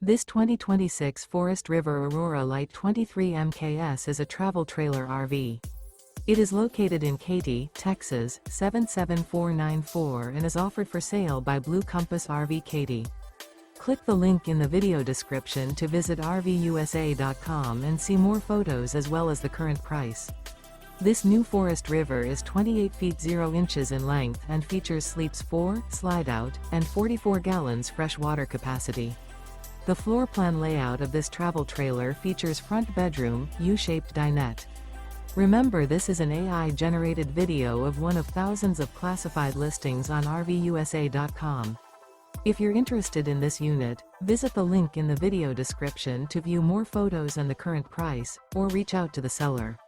This 2026 Forest River Aurora Light 23 MKS is a travel trailer RV. It is located in Katy, Texas, 77494 and is offered for sale by Blue Compass RV Katy. Click the link in the video description to visit RVUSA.com and see more photos as well as the current price. This new Forest River is 28 feet 0 inches in length and features sleeps 4, slide-out, and 44 gallons fresh water capacity. The floor plan layout of this travel trailer features front bedroom, U-shaped dinette. Remember, this is an AI-generated video of one of thousands of classified listings on RVUSA.com. If you're interested in this unit, visit the link in the video description to view more photos and the current price, or reach out to the seller.